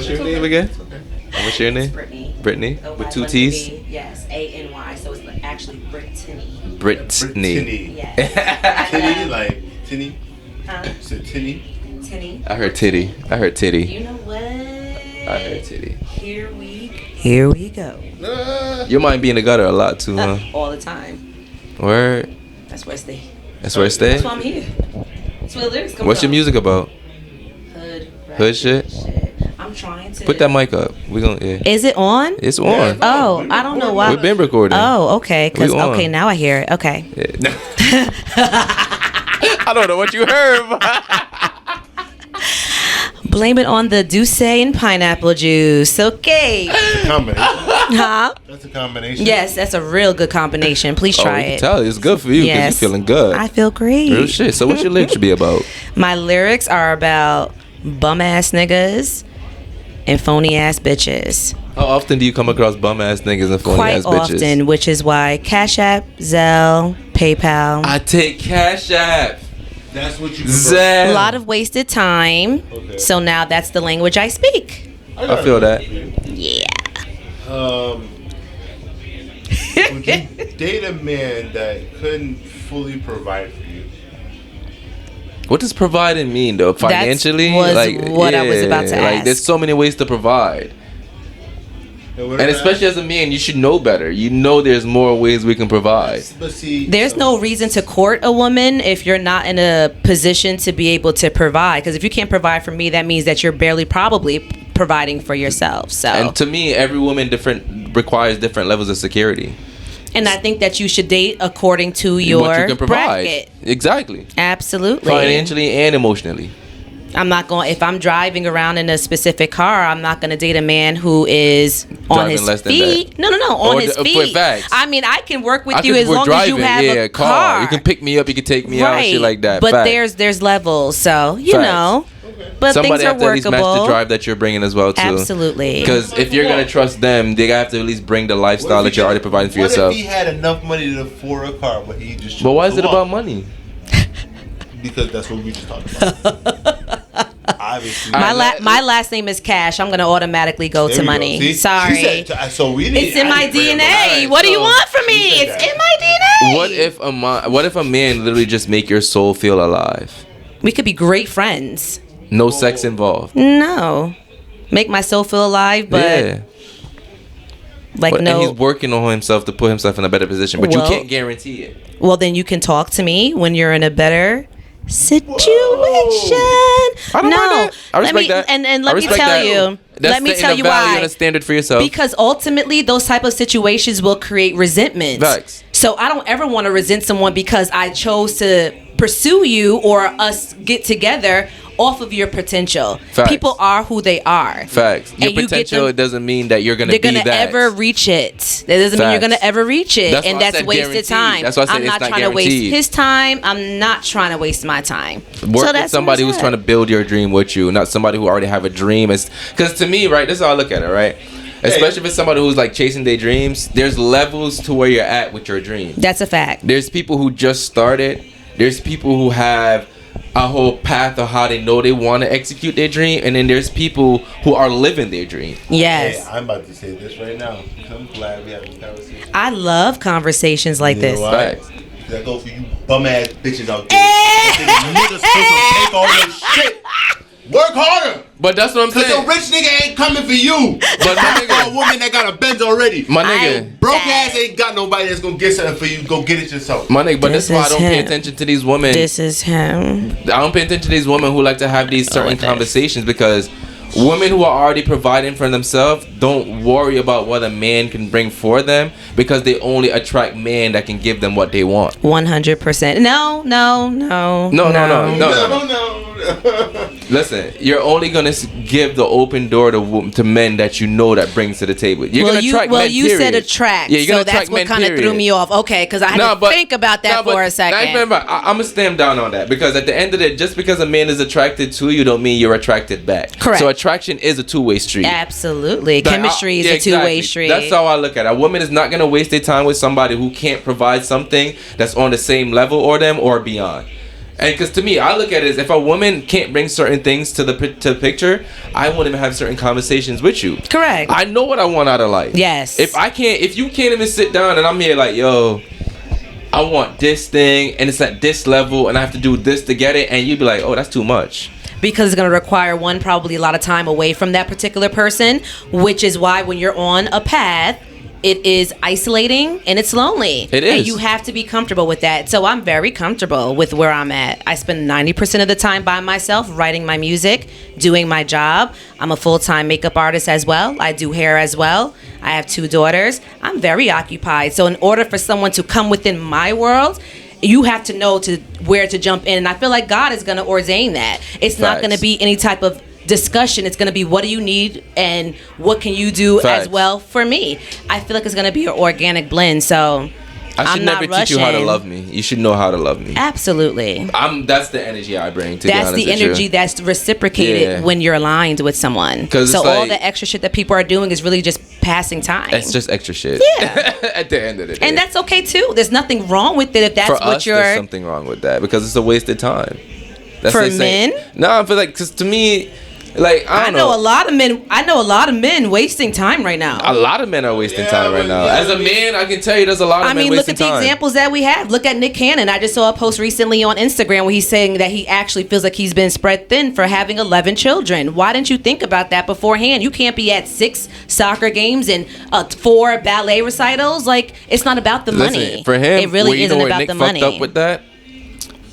What's your name again? What's your name? Brittany. Brittany Oh, with why 2 was it T's. B? Yes, A-N-Y. So it's actually Brittany. Brittany. Yes. Tinny, like tinny. Huh? You said tinny. Tinny. I heard titty. I heard titty. You know what? I heard titty. Here we go. Your mind be in the gutter a lot too, huh? All the time. Word. That's where I stay. That's where I stay. That's why I'm here. That's where the lyrics come What's your from. music about? Hood. rap, Hood shit? I'm trying to. Put that mic up. We gonna. Yeah. Is it on? It's on. Yeah. Oh, I don't know why. We've been recording. Oh, okay. Cause We on. okay, now I hear it. Okay. Yeah. I don't know what you heard. Blame it on the Douce and pineapple juice. Okay. Combination. Huh? That's a combination. Yes, that's a real good combination. Please Oh, try you can it. tell it's good for you because Yes. you're feeling good. I feel great. Real shit. So what's your lyrics should be about? My lyrics are about bum ass niggas and phony ass bitches. How often do you come across bum ass niggas and phony Quite ass bitches? often, which is why Cash App, Zelle, PayPal. I take Cash App. That's what you. Zelle. A lot of wasted time. Okay. So now that's the language I speak. I feel that. Yeah. Would you date a man that couldn't fully provide for you? What does providing mean though? Financially? was what I was about to Like ask. there's so many ways to provide. And especially as a man, you should know better. You know there's more ways we can provide. But see, There's no reason to court a woman if you're not in a position to be able to provide. Because if you can't provide for me, that means that you're barely probably providing for yourself. So, And to me, every woman requires different levels of security. and I think that you should date according to your what you can provide. bracket. Exactly. Absolutely. Financially and emotionally. I'm not going. If I'm driving around in a specific car, I'm not going to date a man who is on Driving his less than feet. No, on Or his for feet. facts. I mean, I can work with I you could- as we're long as you have a car. You can pick me up. You can take me out. Shit like that. But Facts. there's levels, so you Facts. know. But Somebody things are have to at least match the workable. drive that you're bringing as well too. Absolutely. Because if you're gonna trust them, they have to at least bring the lifestyle that you're already providing for yourself. What if he had enough money to afford a car, but he just? But why is chose it to about walk? money? Because that's what we just talked about. Obviously. My last name is Cash. I'm gonna automatically go There to we go. money. See? Sorry. She said, so we need, It's in my DNA. Right, What do you so want from me? she said It's that. in my DNA. What if a man literally just make your soul feel alive? We could be great friends. No sex involved. No. Make myself feel alive, but Yeah. like And no. he's working on himself to put himself in a better position, but Well- you can't guarantee it. Well, then you can talk to me when you're in a better situation. I don't no, mind that. I respect that. And I let me respect tell that. you. That's Let me setting tell a you value why. and a standard for yourself. Because ultimately, those type of situations will create resentment. Facts. So I don't ever want to resent someone because I chose to pursue you or us get together off of your potential. Facts. People are who they are. Facts. Your And you get potential them- doesn't mean that you're gonna They're be gonna that. ever reach it. That doesn't mean you're Facts. gonna ever reach it, That's and why I that's said wasted guaranteed. time. That's why I said I'm it's not not trying to waste guaranteed. his time. I'm not trying to waste my time. Work with somebody who's trying to build your dream with you, not somebody who already have a dream. Because to me, right, this is how I look at it, right? Especially if it's somebody who's like chasing their dreams, there's levels to where you're at with your dream. That's a fact. There's people who just started. There's people who have a whole path of how they know they want to execute their dream, and then there's people who are living their dream. Yes. Hey, I'm about to say this right now. I'm glad we had this conversation. I love conversations like You know this. why? Facts. That go for you bum ass bitches out there. That think niggas supposed to take all your shit. Work harder. But that's what I'm Cause saying. a rich nigga ain't coming for you. But my coming for a nigga, woman that got a Benz already. my nigga, Broke ass ain't got nobody that's gonna get something for you. Go get it yourself. my nigga. But This this is why I is don't pay him. attention to these women. This is him. I don't pay attention to these women who like to have these certain with this. conversations because women who are already providing for themselves don't worry about what a man can bring for them because they only attract men that can give them what they want. 100%. No. No. Listen, you're only gonna give the open door to men that you know that brings to the table. You're Well, gonna attract men. you said period. attract. Yeah, you're gonna so that's attract what men, kind of threw period. me off. Okay, because I had to think about that for a second. Remember, I'm gonna stand down on that because at the end of the day, just because a man is attracted to you, don't mean you're attracted back. Correct. So attraction is a two-way street. Absolutely. Like, Chemistry is yeah, a two-way exactly. street. That's how I look at it. A woman is not gonna waste their time with somebody who can't provide something that's on the same level or them or beyond. And because to me, I look at it as if a woman can't bring certain things to the picture, I won't even have certain conversations with you. Correct. I know what I want out of life. Yes. If you can't even sit down and I'm here like, yo, I want this thing and it's at this level and I have to do this to get it, and you'd be like, oh, that's too much. Because it's going to require probably a lot of time away from that particular person, which is why when you're on a path, it is isolating and it's lonely. It is. And you have to be comfortable with that. So I'm very comfortable with where I'm at. I spend 90% of the time by myself writing my music, doing my job. I'm a full-time makeup artist as well. I do hair as well. I have 2 daughters. I'm very occupied. So in order for someone to come within my world, you have to know where to jump in. And I feel like God is going to ordain that. It's not going to be any type of discussion. It's going to be, what do you need and what can you do as well for me? I feel like it's going to be an organic blend. So I should never teach you how to love me. You should know how to love me. Absolutely. That's the energy I bring. That's the energy that's reciprocated when you're aligned with someone. So all the extra shit that people are doing is really just passing time. It's just extra shit. Yeah. At the end of the day. And that's okay too. There's nothing wrong with it if that's for what us, you're. There's something wrong with that because it's a waste of time. That's for men? No, I feel like, because to me, like, I know a lot of men. I know a lot of men wasting time right now. A lot of men are wasting time right now. As a man, I can tell you, there's a lot of men wasting time. Look at the examples that we have. Look at Nick Cannon. I just saw a post recently on Instagram where he's saying that he actually feels like he's been spread thin for having 11 children. Why didn't you think about that beforehand? You can't be at 6 soccer games and 4 ballet recitals. Like, it's not about the money. For him, it really isn't about Nick the money. Fucked up with that.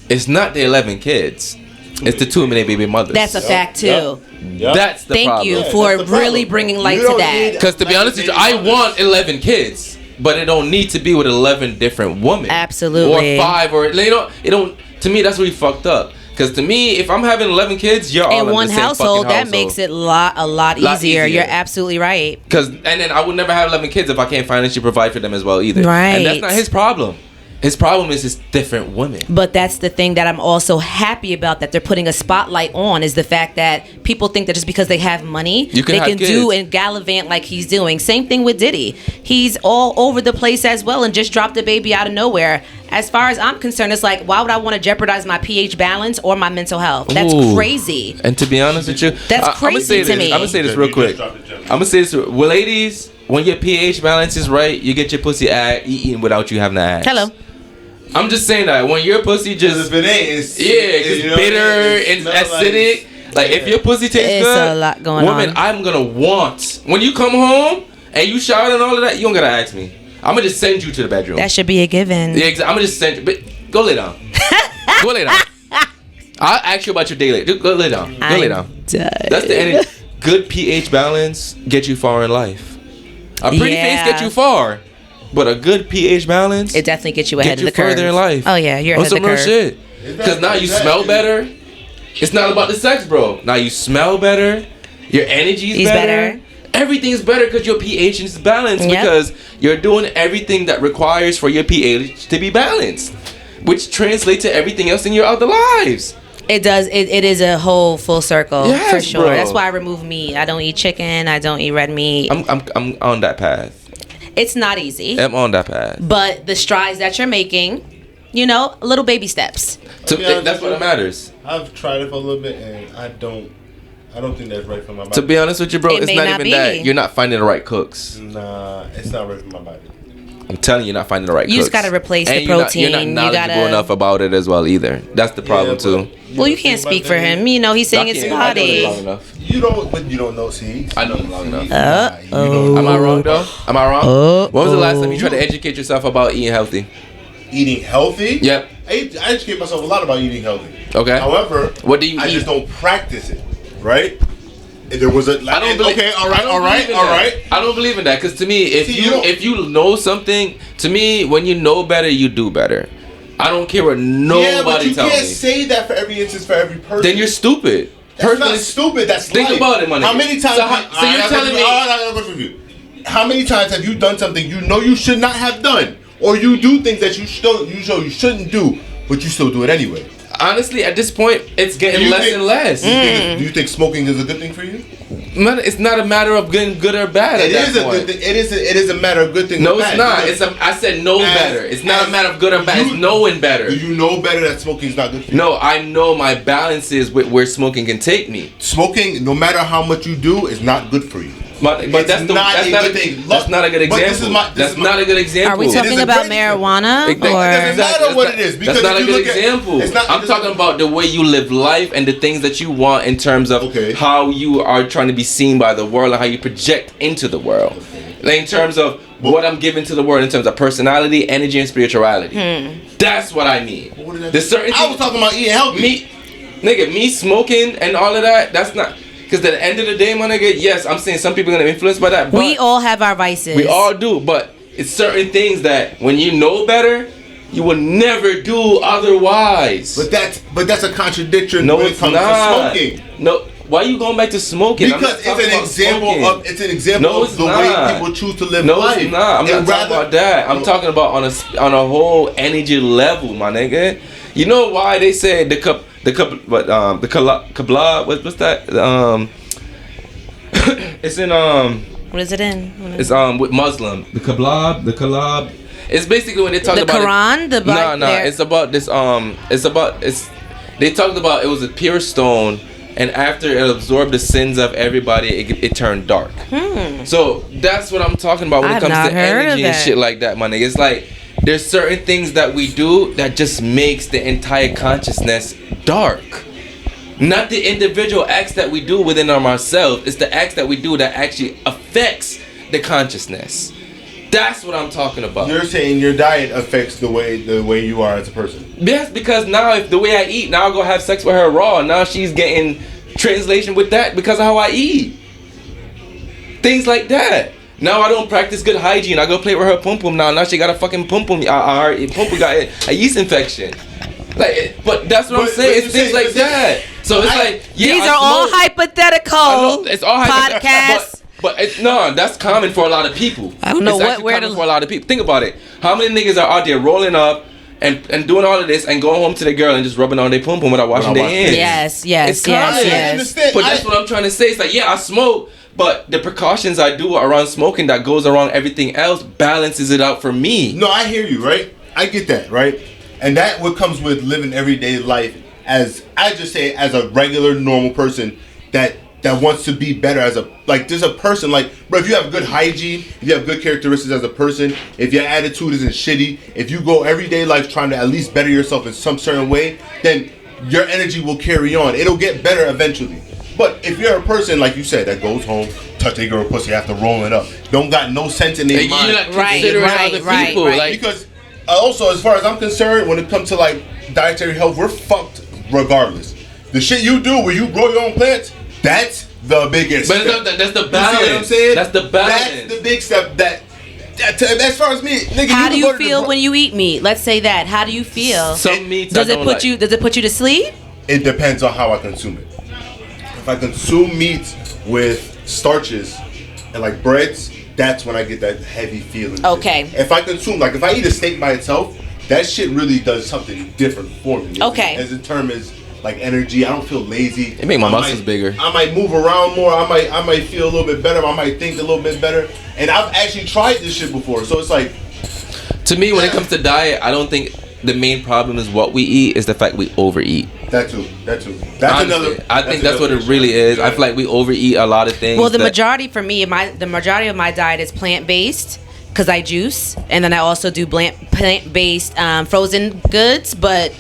It's not the 11 kids. It's the 2 many baby mothers. That's a fact too. Yep. That's the problem. Thank you for really bringing light to that. Because to be honest with you, I want 11 kids, but it don't need to be with 11 different women. Absolutely. Or 5, or it don't. To me, that's where we fucked up. Because to me, if I'm having 11 kids, you're all in one the same household. fucking That makes it a lot easier. You're absolutely right. And then I would never have 11 kids if I can't financially provide for them as well either. Right. And that's not his problem. His problem is just different women. But that's the thing that I'm also happy about that they're putting a spotlight on, is the fact that people think that just because they have money, they can do and gallivant like he's doing. Same thing with Diddy. He's all over the place as well and just dropped a baby out of nowhere. As far as I'm concerned, it's like, why would I want to jeopardize my pH balance or my mental health? That's crazy. And to be honest with you, that's crazy to me. I'm going to say this real quick. Well, ladies, when your pH balance is right, you get your pussy eaten without you having to ask. Hello. I'm just saying that when your pussy just it's bitter and acidic, like if your pussy tastes good, a lot going woman, on. I'm gonna want when you come home and you shower and all of that, you don't gotta ask me. I'm gonna just send you to the bedroom. That should be a given. Yeah, I'm gonna just send you. But go lay down. Go lay down. I'll ask you about your day later. Go lay down. Go lay down. That's the end. Good pH balance get you far in life. A pretty face get you far. But a good pH balance, it definitely gets you ahead of the curve. Further in life. Oh yeah, you're ahead of the curve. Shit. Because now you smell better. It's not about the sex, bro. Now you smell better. Your energy is better. Everything's better because your pH is balanced. Because you're doing everything that requires for your pH to be balanced, which translates to everything else in your other lives. It does. It is a whole full circle for sure. Bro. That's why I remove meat. I don't eat chicken. I don't eat red meat. I'm on that path. It's not easy. I'm on that path. But the strides that you're making, little baby steps. That's what matters. I've tried it for a little bit, and I don't think that's right for my body. To be honest with you, bro, it's not even that. You're not finding the right cooks. Nah, it's not right for my body. I'm telling you, you're not finding the right cooks. You just got to replace the protein. You're not knowledgeable enough about it as well either. That's the problem too. Well, you can't speak for him. He's saying it's body. You don't know. See, I know him long enough. Am I wrong though? Am I wrong? When was the last time you tried to educate yourself about eating healthy? Eating healthy? Yep. I educate myself a lot about eating healthy. Okay. However, what do you eat? I just don't practice it. Right? There was a. I don't believe. Okay. All right. I don't believe in that because to me, if you know something, to me, when you know better, you do better. I don't care what nobody tells me. You can't say that for every instance for every person. Then you're stupid. That's not stupid. That's think life. about it, man. How many times? So you're telling me? How many times have you done something you know you should not have done, or you do things that you shouldn't do, but you still do it anyway? honestly, at this point, it's getting less and less. Do you think smoking is a good thing for you? Man, it's not a matter of getting good or bad. It is a good thing. It is a matter of good thing. No, it's not. I said know better. It's not a matter of good or bad. It's knowing better. Do you know better that smoking is not good for you? No, I know my balances with where smoking can take me. Smoking, no matter how much you do, is not good for you. But that's not a good thing. That's not a good example. That's not a good example. Are we talking about marijuana? It doesn't matter what it is. That's not a good example. I'm talking about the way you live life and the things that you want in terms of how you are trying to be seen by the world and how you project into the world. Like in terms of what I'm giving to the world in terms of personality, energy, and spirituality. That's what I mean. There's certain I was talking about eating healthy. Me smoking and all of that, that's not... Because at the end of the day, my nigga, yes, I'm saying some people are going to be influenced by that. But we all have our vices. We all do. But it's certain things that when you know better, you will never do otherwise. But that's a contradiction when it comes to smoking. No. Why are you going back to smoking? Because it's an example of the way people choose to live life. No, it's not. I'm not talking about that. I'm talking about on a whole energy level, my nigga. You know why they say the Kabbalah, what's that? It's in What is it in? It's with Muslim. The Kabbalah. It's basically when they talk about Quran, the Bible. No, it's about this. They talked about it was a pure stone, and after it absorbed the sins of everybody, it turned dark. So that's what I'm talking about when it comes to energy and shit like that, my nigga. It's like there's certain things that we do that just makes the entire consciousness dark. Not the individual acts that we do within ourselves. It's the acts that we do that actually affects the consciousness. That's what I'm talking about. You're saying your diet affects the way you are as a person. Yes, because now if the way I eat, now I'll go have sex with her raw. Now she's getting translation with that because of how I eat. Things like that. Now I don't practice good hygiene. I go play with her pum pum now. Now she got a fucking pum pum. Her pum pum got a yeast infection. Like, but that's what I'm saying. It's things like that. So it's like, yeah, these are all hypothetical. It's all podcasts. But no, that's common for a lot of people. I don't know where for a lot of people. Think about it. How many niggas are out there rolling up and doing all of this and going home to their girl and just rubbing on their pum pum without washing their hands? Yes. But that's what I'm trying to say. It's like, yeah, I smoke, but the precautions I do around smoking that goes around everything else balances it out for me. No, I hear you, right? I get that, right? And that what comes with living everyday life as I just say as a regular normal person that wants to be better as there's a person like, bro, if you have good hygiene, if you have good characteristics as a person, if your attitude isn't shitty, if you go everyday life trying to at least better yourself in some certain way, then your energy will carry on. It'll get better eventually. But if you're a person, like you said, that goes home, touch a girl pussy, have to roll it up, don't got no sense in their mind. Right. Because also, as far as I'm concerned, when it comes to like dietary health, we're fucked regardless. The shit you do where you grow your own plants, that's the biggest step. That's the balance. You see what I'm saying? That's the balance. That's the big step. That as far as me, nigga, how do you feel when you eat meat? Let's say that. How do you feel? Some meats does it put you to sleep? It depends on how I consume it. If I consume meats with starches and like breads, that's when I get that heavy feeling. Okay. If I eat a steak by itself, that shit really does something different for me. Okay. As in terms of like energy, I don't feel lazy. It make my muscles bigger. I might move around more. I might feel a little bit better. I might think a little bit better. And I've actually tried this shit before, so it's like. To me, when it comes to diet, I don't think the main problem is what we eat. Is the fact we overeat. That too. That's honestly, I think that's what it really is. Yeah. I feel like we overeat a lot of things. Well, the majority of my diet is plant-based because I juice, and then I also do plant-based frozen goods. But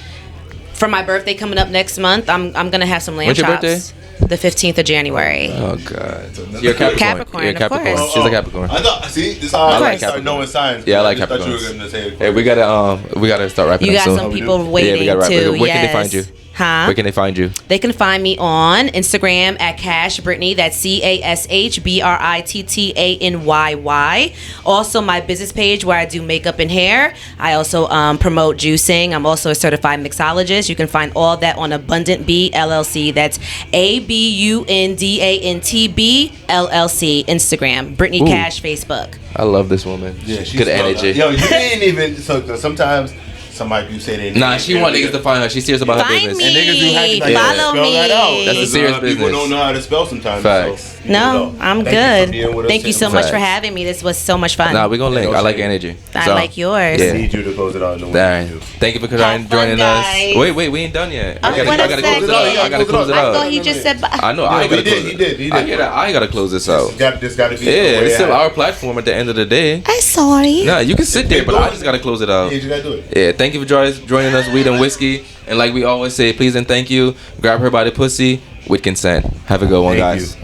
for my birthday coming up next month, I'm gonna have some lamb chops. When's your birthday? The 15th of January. Oh God! You're a Capricorn. You're a Capricorn. She's a Capricorn. I thought. See, this is how I start knowing signs. Yeah, I like Capricorns. Hey, we gotta start wrapping up. You got some people waiting too. Where can they find you? Huh? Where can they find you? They can find me on Instagram at Cash Brittany. That's CashBrittany. Also, my business page where I do makeup and hair. I also promote juicing. I'm also a certified mixologist. You can find all that on Abundant B LLC. That's ABUNDANTB LLC. Instagram. Brittany Cash Facebook. I love this woman. Yeah, she's good energy. Yo, you ain't even. So sometimes somebody you say they. Nah, she want niggas to find her. She's serious about her Find business. me. And niggas do have to like, Follow spell that out. me. That's a serious People business. don't know how to spell sometimes. Facts. So, you No, know. I'm Thank you good. for being with us Thank you so and- much for Facts. having me. This was so much fun. Nah, we gonna link. Yeah, I like okay. energy. I So, like yours. I Yeah. need you to close it out. All right. Thank you for joining fun, us. guys. Wait, we ain't done yet. Oh, I what gotta a close it out. second. I gotta close it I out. thought he just said bye. I know. Yeah, I he gotta did, close he it. did, he did. I hear that. I gotta close this out. This got to be. Yeah, the way it's it still happened. our platform at the end of the day. I'm sorry. Nah, you can sit there, but I just gotta close it out. Yeah, you gotta do it. Yeah, thank you for joining us, Weed and Whiskey. And like we always say, please and thank you. Grab her by the pussy with consent. Have a good one, Thank guys. you.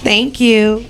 Thank you.